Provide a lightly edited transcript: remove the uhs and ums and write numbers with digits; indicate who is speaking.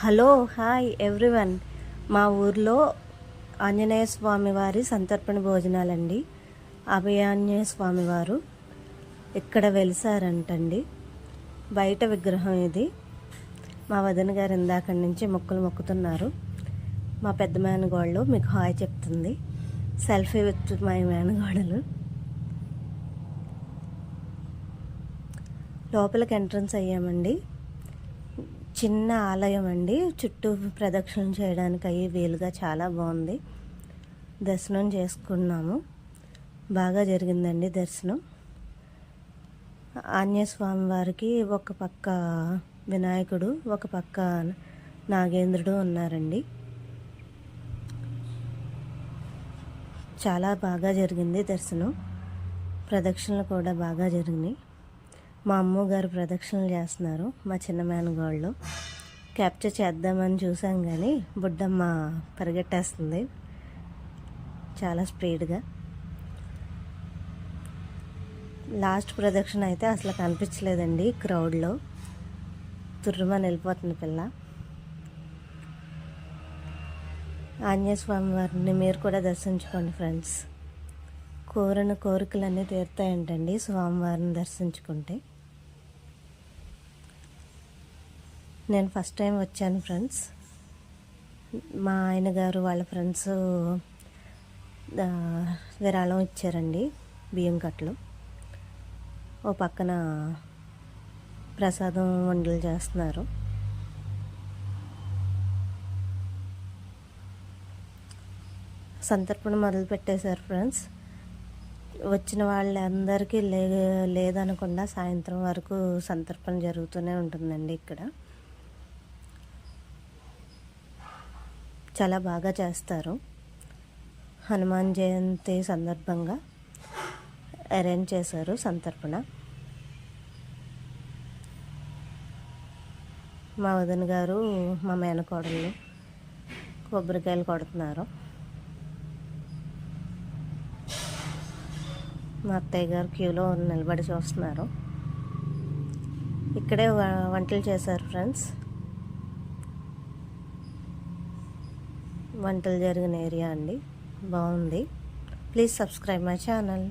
Speaker 1: Hello hi everyone. మా ఊర్లో ఆంజనేయ స్వామి వారి సంతర్పణ భోజనాలండి. అభయాంజనేయ స్వామి వారు ఇక్కడ వెలిసారంటండి. బయట విగ్రహం ఇది. మా వదిన గారు ఇందాకడి నుంచి మొక్కులు మొక్కుతున్నారు. మా పెద్ద మేనగోళ్ళు మీకు హాయ్ చెప్తుంది. సెల్ఫీ విత్ మై మేనగోడలు. లోపలికి ఎంట్రన్స్ అయ్యామండి. చిన్న ఆలయం అండి. చుట్టూ ప్రదక్షిణం చేయడానికి అయ్యి వీలుగా చాలా బాగుంది. దర్శనం చేసుకున్నాము. బాగా జరిగిందండి దర్శనం. ఆంజనేయ స్వామి వారికి ఒక పక్క వినాయకుడు, ఒక పక్క నాగేంద్రుడు ఉన్నారండి. చాలా బాగా జరిగింది దర్శనం. ప్రదక్షిణలు కూడా బాగా జరిగినాయి. మా అమ్మగారు ప్రదక్షిణలు చేస్తున్నారు. మా చిన్న మేనగోళ్ళు క్యాప్చర్ చేద్దామని చూసాం కానీ బుడ్డమ్మ పరిగెట్టేస్తుంది చాలా స్పీడ్గా. లాస్ట్ ప్రదక్షిణ అయితే అసలు కనిపించలేదండి. క్రౌడ్లో తుర్రుమని వెళ్ళిపోతుంది పిల్ల. ఆంజనేయ స్వామి వారిని మీరు కూడా దర్శించుకోండి ఫ్రెండ్స్. కోరిన కోరికలన్నీ తీరుతాయంటండి స్వామివారిని దర్శించుకుంటే. నేను ఫస్ట్ టైం వచ్చాను ఫ్రెండ్స్. మా ఆయన గారు వాళ్ళ ఫ్రెండ్స్ విరాళం ఇచ్చారండి, బియ్యం కట్టలు. ఓ పక్కన ప్రసాదం వంటలు చేస్తున్నారు. సంతర్పణ మొదలు పెట్టేశారు ఫ్రెండ్స్. వచ్చిన వాళ్ళందరికీ లేదనకుండా సాయంత్రం వరకు సంతర్పణ జరుగుతూనే ఉంటుందండి. ఇక్కడ చాలా బాగా చేస్తారు. హనుమాన్ జయంతి సందర్భంగా అరేంజ్ చేశారు సంతర్పణ. మా వదిన గారు మా మేనకోడళ్ళు కొబ్బరికాయలు కొడుతున్నారు. మా అత్తయ్య గారు క్యూలో నిలబడి చూస్తున్నారు. ఇక్కడే వంటలు చేశారు ఫ్రెండ్స్. వంటలు జరిగిన ఏరియా అండి. బాగుంది. Please subscribe my channel.